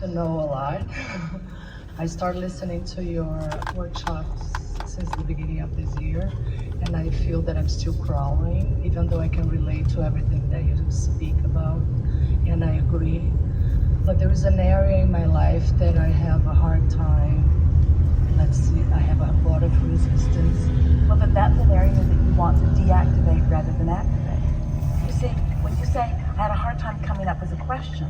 to know a lot. I started listening to your workshops since the beginning of this year, and I feel that I'm still crawling, even though I can relate to everything that you speak about, and I agree. But there is an area in my life that I have a hard time. Let's see, I have a lot of resistance. Well, then that's an area that you want to deactivate rather than activate. You see, when you say, I had a hard time coming up with a question,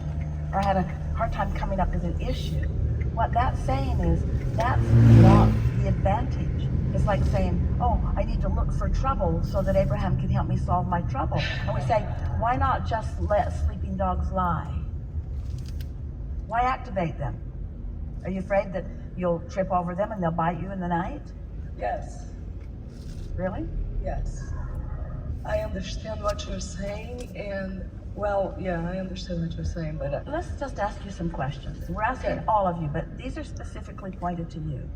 or I had a hard time coming up with an issue, what that's saying is, that's not the advantage. It's like saying, oh, I need to look for trouble so that Abraham can help me solve my trouble. And we say, why not just let sleeping dogs lie? Why activate them? Are you afraid that you'll trip over them and they'll bite you in the night? Yes. Really? Yes. I understand what you're saying, and well, yeah, I understand what you're saying, but Let's just ask you some questions. We're asking all of you, but these are specifically pointed to you.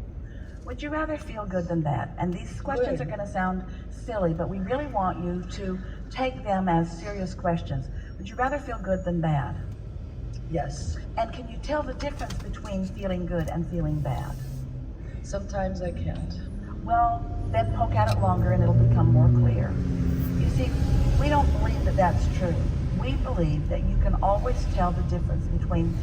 Would you rather feel good than bad? And these questions are going to sound silly, but we really want you to take them as serious questions. Would you rather feel good than bad? yes. And can you tell the difference between feeling good and feeling bad? Sometimes I can't. Well, then poke at it longer and it'll become more clear. You see, we don't believe that that's true. We believe that you can always tell the difference between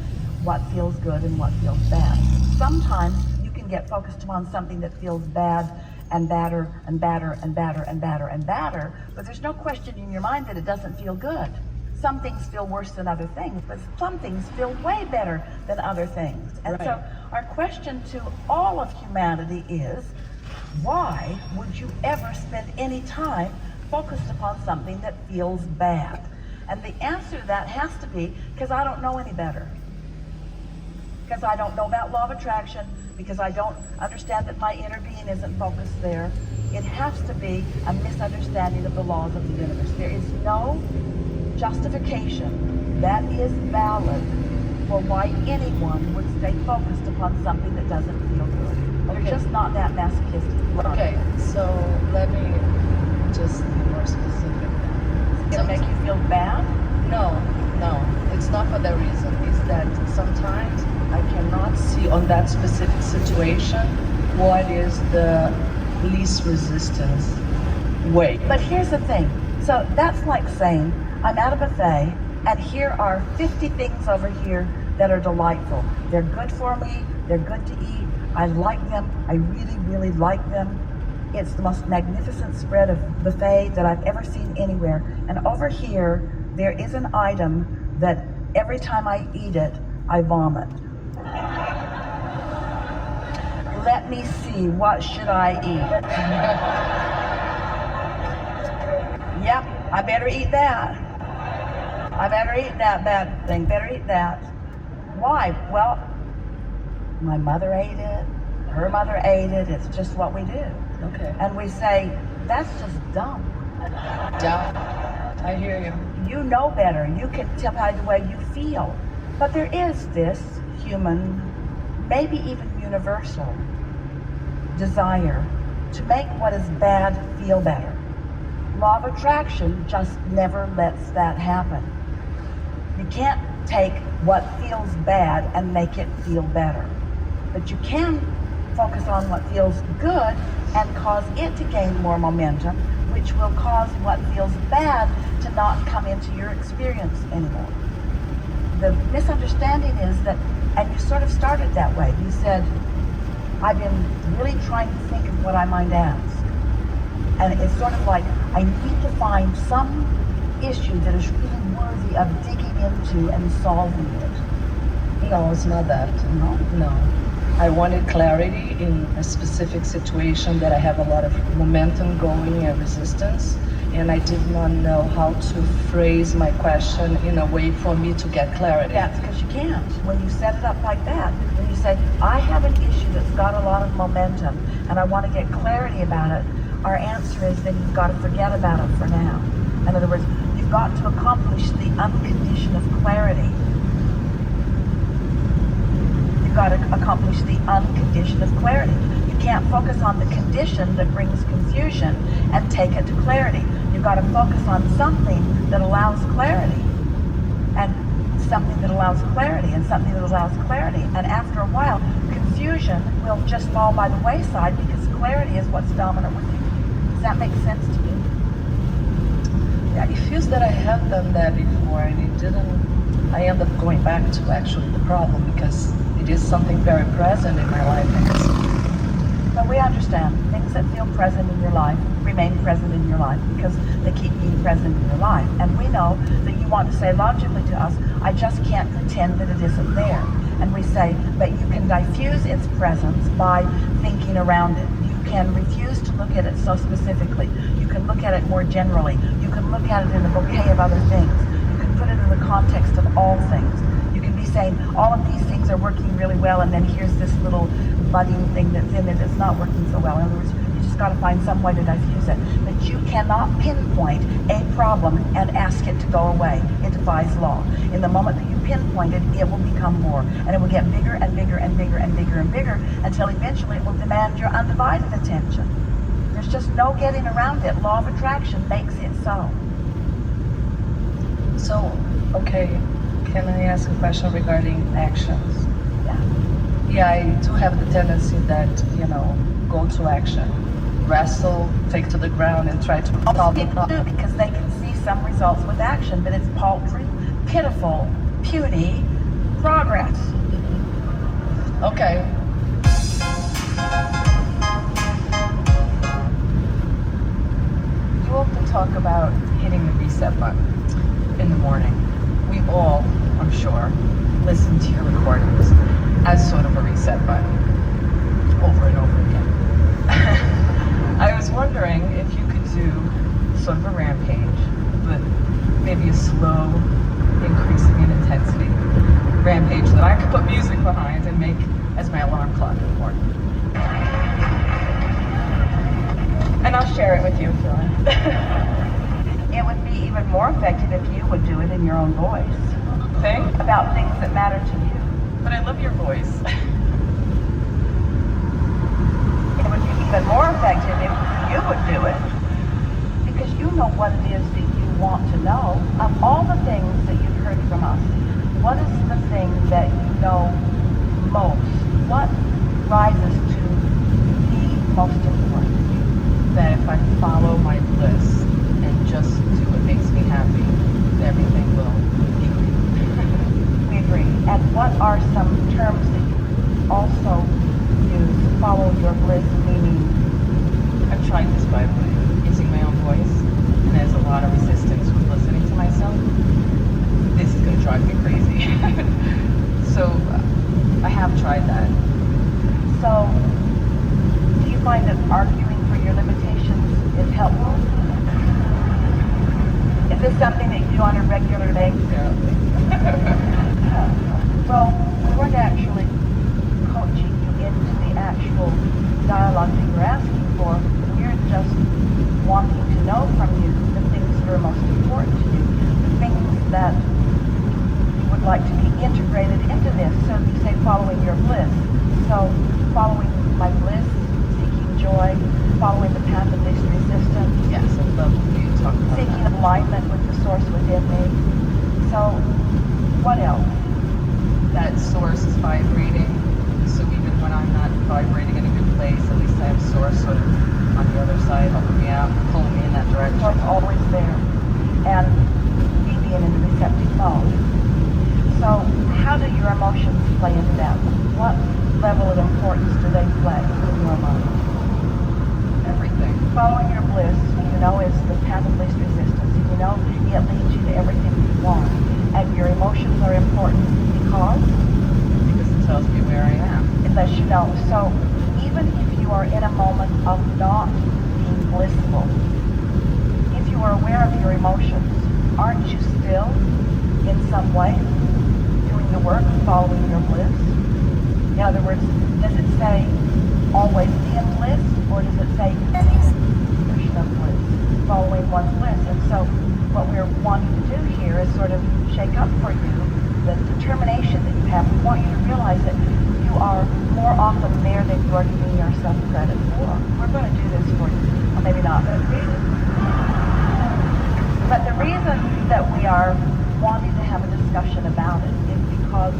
what feels good and what feels bad. Sometimes you can get focused upon something that feels bad and badder and badder and badder and badder and badder, but there's no question in your mind that it doesn't feel good. Some things feel worse than other things, but some things feel way better than other things. And so our question to all of humanity is, why would you ever spend any time focused upon something that feels bad? And the answer to that has to be, because I don't know any better. Because I don't know about law of attraction, because I don't understand that my inner being isn't focused there. It has to be a misunderstanding of the laws of the universe. There is no justification that is valid for why anyone would stay focused upon something that doesn't feel good. They're just not that masochistic. Okay, so let me just be more specific. Does it make you feel bad? No, it's not for that reason. It's that sometimes I cannot see on that specific situation what is the least resistance way. But here's the thing. So that's like saying, I'm at a buffet, and here are 50 things over here that are delightful. They're good for me, they're good to eat, I like them, I really, really like them. It's the most magnificent spread of buffet that I've ever seen anywhere. And over here, there is an item that every time I eat it, I vomit. Let me see, what should I eat? Yep, I better eat that. I better eat that bad thing, better eat that. Why? Well, my mother ate it, her mother ate it, it's just what we do. Okay. And we say, that's just dumb. Yeah, I hear you. You know better, you can tell by the way you feel. But there is this human, maybe even universal, desire to make what is bad feel better. Law of attraction just never lets that happen. You can't take what feels bad and make it feel better. But you can focus on what feels good and cause it to gain more momentum, which will cause what feels bad to not come into your experience anymore. The misunderstanding is that, and you sort of started that way, you said, I've been really trying to think of what I might ask. And it's sort of like, I need to find some issue that is really worthy of digging into and solving it. No, it's not that. No. I wanted clarity in a specific situation that I have a lot of momentum going and resistance, and I did not know how to phrase my question in a way for me to get clarity. That's because you can't. When you set it up like that, when you say, I have an issue that's got a lot of momentum and I want to get clarity about it, our answer is then you've got to forget about it for now. In other words, you've got to accomplish the uncondition of clarity. You've got to accomplish the uncondition of clarity. You can't focus on the condition that brings confusion and take it to clarity. You've got to focus on something that allows clarity. And something that allows clarity and something that allows clarity. And after a while, confusion will just fall by the wayside because clarity is what's dominant with you. Does that make sense to you? Yeah, it feels that I have done that before and it didn't. I end up going back to actually the problem because it is something very present in my life. So we understand things that feel present in your life remain present in your life because they keep being present in your life. And we know that you want to say logically to us, I just can't pretend that it isn't there. And we say, but you can diffuse its presence by thinking around it. You can refuse to look at it so specifically. You can look at it more generally. You can look at it in a bouquet of other things. You can put it in the context of all things. You can be saying, all of these things are working really well, and then here's this little budding thing that's in it that's not working so well. In other words, you just got to find some way to diffuse it. But you cannot pinpoint a problem and ask it to go away. It defies law. In the moment that you pinpoint it, it will become more. And it will get bigger and bigger and bigger and bigger and bigger until eventually it will demand your undivided attention. There's just no getting around it. Law of attraction makes it so. So, okay, can I ask a question regarding actions? Yeah, I do have the tendency that, go to action, wrestle, take to the ground and try to solve the People do problem. because they can see some results with action, but it's paltry, pitiful, puny progress. Okay. You often talk about hitting the reset button in the morning. We all, I'm sure, listen to your recordings as sort of a reset button over and over again. I was wondering if you could do sort of a rampage, but maybe a slow increasing in intensity rampage that I could put music behind and make as my alarm clock in the morning. And I'll share it with you if you want. It would be even more effective if you would do it in your own voice. Think About things that matter to you. but I love your voice. It would be even more effective if you would do it. Because you know what it is that you want to know. Of all the things that you've heard from us, what is the thing that you know most? What rises to the most important? That if I follow my bliss and just do what makes me happy, everything will be great. We agree. And what are some terms that you also use? Follow your bliss, meaning I've tried this, by the way, using my own voice, and there's a lot of resistance with listening to myself. This is going to drive me crazy. So I have tried that. so. Do you find that arguing for your limitations is helpful? Is this something that you do on a regular basis? Well, we weren't actually coaching you into the actual dialogue that you're asking for. We're just wanting to know from you the things that are most important to you, the things that you would like to be integrated into this. So you say following your bliss. So following my bliss, seeking joy, following the path of least resistance. Yes, I'd love for you to talk about Seeking that. alignment with the source within me. So, what else? That source is vibrating, so even when I'm not vibrating in a good place, at least I have source sort of on the other side helping me out, pulling me in that direction. So it's always there. And me being in the receptive mode. So, how do your emotions play into that? What level of importance do they play in your mind? Everything. Following your bliss, is the path of least resistance. It leads you to everything you want. And your emotions are important because Because it tells me where I am. it lets you know. So even if you are in a moment of not being blissful, if you are aware of your emotions, aren't you still, in some way, doing the work of following your bliss? In other words, does it say always be in bliss, or does it say version of bliss, following one's bliss? And so what we're wanting to do here is sort of shake up for you the determination that you have. We want you to realize that you are more often there than you are giving yourself credit for. We're going to do this for you. Or maybe not. But the reason that we are wanting to have a discussion about it is because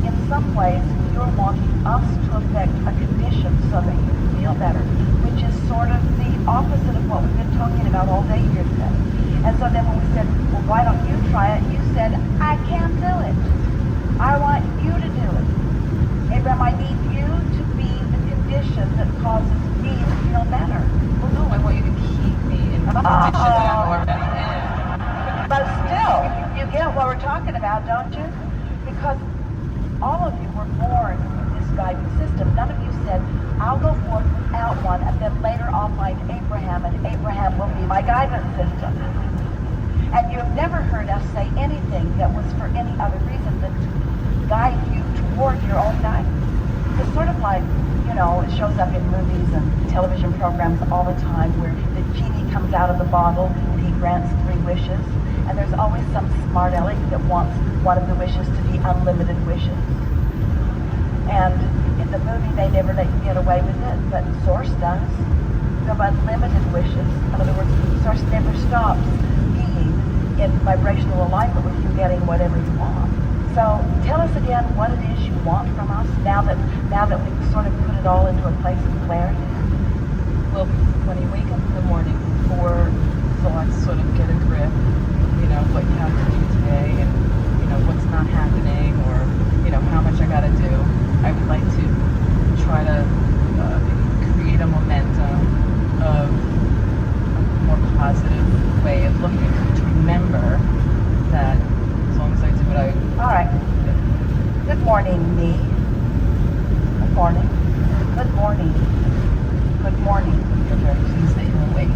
in some ways you're wanting us to affect a condition so that you feel better, which is sort of the opposite of what we've been talking about all day here today. And so then when we said, well, why don't you try it? You said, I can't do it. I want you to do it. Abraham, I need you to be the condition that causes me to feel better. Well, no, I want you to keep me in the condition that I'm already in. But still, you get what we're talking about, don't you? Because all of you were born with this guidance system. None of you said, I'll go forth without one, and then later I'll find Abraham, and Abraham will be my guidance system. And you've never heard us say anything that was for any other reason than to guide you toward your own guidance. It's sort of like, you know, it shows up in movies and television programs all the time where the genie comes out of the bottle and he grants 3 wishes. And there's always some smart aleck that wants one of the wishes to be unlimited wishes. And in the movie, they never let you get away with it, but Source does. You have unlimited wishes. In other words, Source never stops being in vibrational alignment with you getting whatever you want. So tell us again what it is you want from us now that we've sort of put it all into a place of clarity. Well, when you wake up in the morning, before thoughts sort of get a grip, you know, what you have to do today and, you know, what's not happening or, you know, how much I got to do, I would like to try to create a momentum of a more positive way of looking, to remember that as long as I do what I... All right. Good morning, me. Good morning. Good morning. Good morning. You're very pleased that you're awake.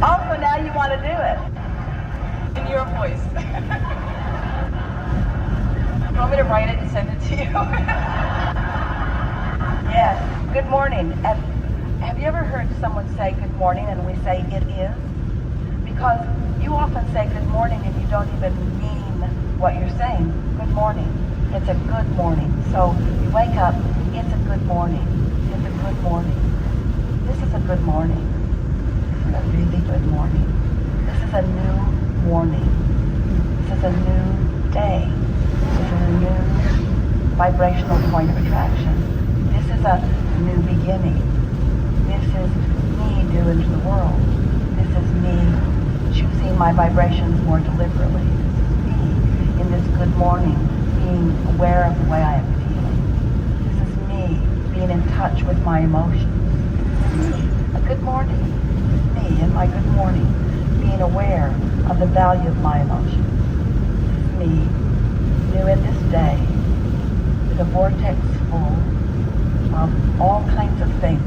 Also, now you want to do it. In your voice. You want me to write it and send it to you? Yes. Good morning. And have you ever heard someone say good morning and we say it is? Because you often say good morning and you don't even mean what you're saying. Good morning. It's a good morning. So you wake up, it's a good morning. It's a good morning. This is a good morning. This is a really good morning. This is a new morning. This is a new day. This is a new vibrational point of attraction. This is a new beginning. This is me new into the world. This is me choosing my vibrations more deliberately. This is me in this good morning being aware of the way I am feeling. This is me being in touch with my emotions. This is a good morning. Me in my good morning being aware of the value of my emotions. This is me new in this day with a vortex full of all kinds of things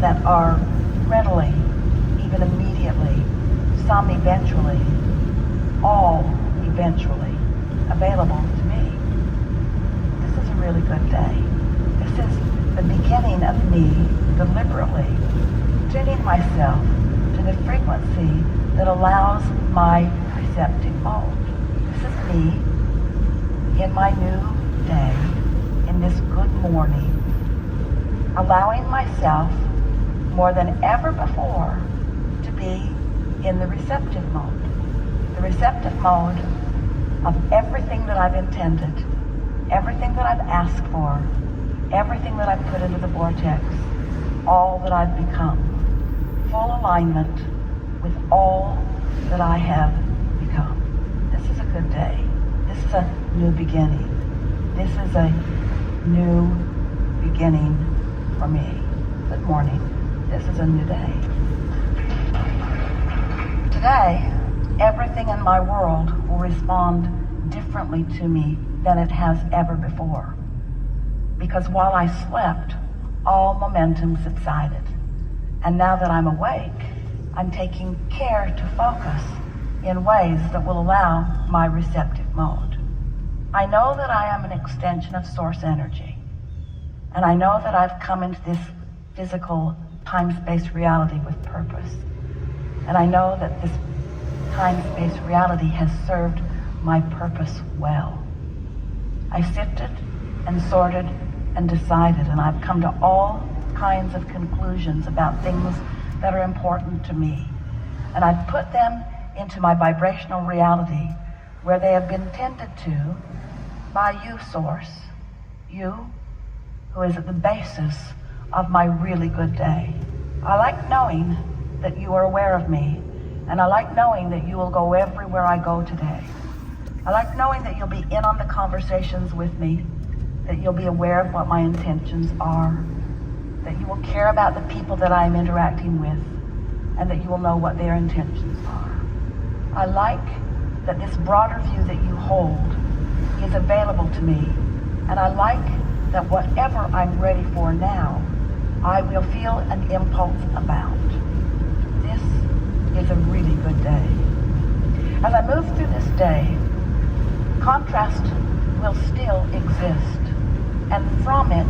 that are readily, even immediately, some eventually, all eventually available to me. This is a really good day. This is the beginning of me deliberately tuning myself to the frequency that allows my receptive mode. This is me in my new day, in this good morning, allowing myself more than ever before to be in the receptive mode. The receptive mode of everything that I've intended, everything that I've asked for, everything that I've put into the vortex, all that I've become. Full alignment with all that I have become. This is a good day. This is a new beginning. This is a new beginning for me. Good morning. This is a new day. Today, everything in my world will respond differently to me than it has ever before. Because while I slept, all momentum subsided. And now that I'm awake, I'm taking care to focus in ways that will allow my receptive mode. I know that I am an extension of source energy. And I know that I've come into this physical time-space reality with purpose. And I know that this time-space reality has served my purpose well. I sifted and sorted and decided, and I've come to all kinds of conclusions about things that are important to me. and I've put them into my vibrational reality where they have been tended to by you, Source. You, who is at the basis of my really good day. I like knowing that you are aware of me, and I like knowing that you will go everywhere I go today. I like knowing that you'll be in on the conversations with me, that you'll be aware of what my intentions are, that you will care about the people that I am interacting with, and that you will know what their intentions are. I like that this broader view that you hold is available to me, and I like that whatever I'm ready for now, I will feel an impulse about. This is a really good day. As I move through this day, contrast will still exist, and from it,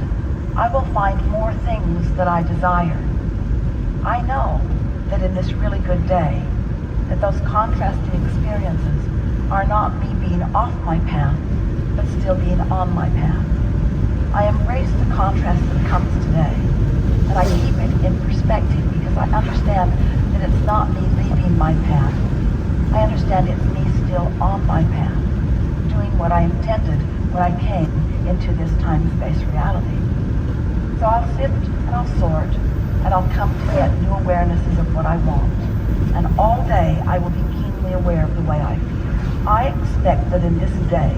I will find more things that I desire. I know that in this really good day, that those contrasting experiences are not me being off my path, but still being on my path. I embrace the contrast that comes today, and I keep it in perspective because I understand that it's not me leaving my path. I understand it's me still on my path, doing what I intended when I came into this time-space reality. So I'll sift and I'll sort, and I'll come to get new awarenesses of what I want. And all day I will be keenly aware of the way I feel. I expect that in this day,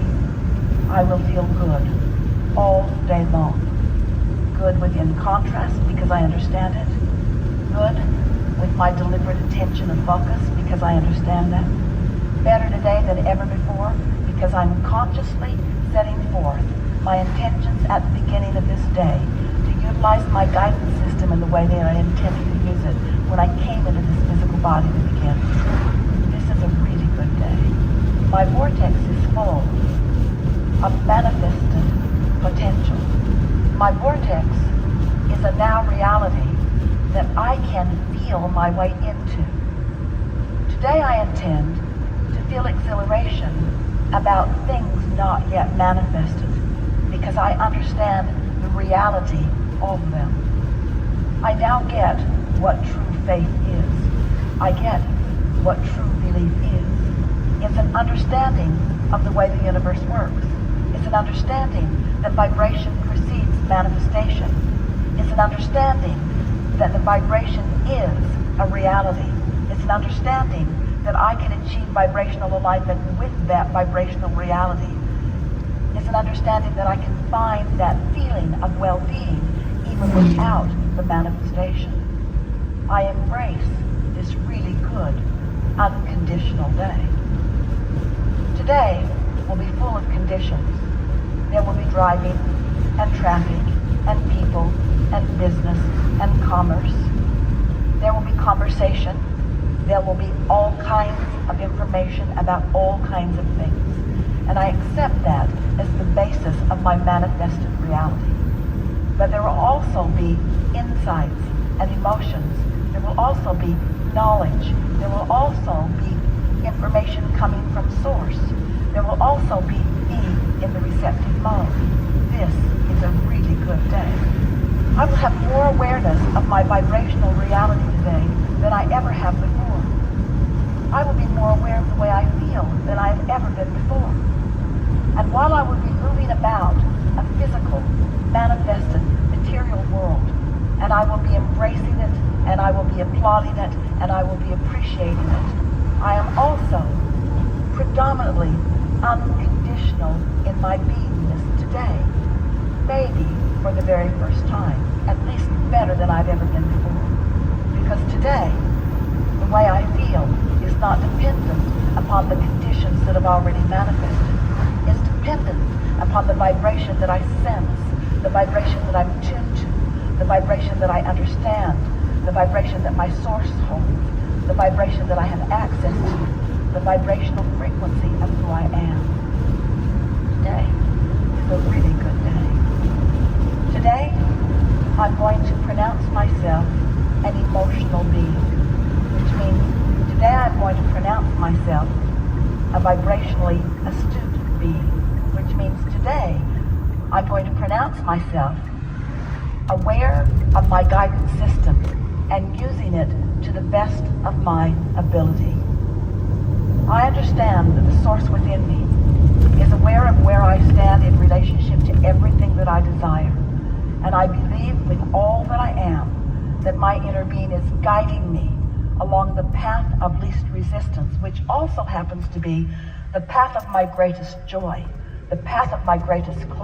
I will feel good all day long. Good within contrast because I understand it. Good with my deliberate attention and focus because I understand that. Better today than ever before because I'm consciously setting forth my intentions at the beginning of this day to utilize my guidance system in the way that I intended to use it when I came into this physical body to begin. This is a really good day. My vortex is full of manifested potential. My vortex is a now reality that I can feel my way into. Today I intend to feel exhilaration about things not yet manifested because I understand the reality of them. I now get what true faith is. I get what true belief is. It's an understanding of the way the universe works. It's an understanding that vibration precedes manifestation. It's an understanding that the vibration is a reality. It's an understanding that I can achieve vibrational alignment with that vibrational reality. It's an understanding that I can find that feeling of well-being even without the manifestation. I embrace this really good, unconditional day. Today will be full of conditions. There will be driving and traffic and people and business and commerce. There will be conversation. There will be all kinds of information about all kinds of things. And I accept that as the basis of my manifested reality. But there will also be insights and emotions. There will also be knowledge. There will also be information coming from source. There will also be me in the receptive mode. This is a really good day. I will have more awareness of my vibrational reality today than I ever have before. I will be more aware of the way I feel than I have ever been before. And while I will be moving about a physical, manifested, material world, and I will be embracing it, and I will be applauding it, and I will be appreciating it, I am also predominantly unconditional in my beingness today. Maybe for the very first time, at least better than I've ever been before. Because today, the way I feel is not dependent upon the conditions that have already manifested. It's dependent upon the vibration that I sense, the vibration that I'm tuned to, the vibration that I understand, the vibration that my source holds, the vibration that I have access to, the vibrational frequency of who I am. Today is a really good day. Today, I'm going to pronounce myself an emotional being, which means today I'm going to pronounce myself a vibrationally astute being, which means today I'm going to pronounce myself aware of my guidance system and using it to the best of my ability. I understand that the source within me is aware of where I stand in relationship to everything that I desire. And I believe with all that I am that my inner being is guiding me along the path of least resistance, which also happens to be the path of my greatest joy, the path of my greatest clarity.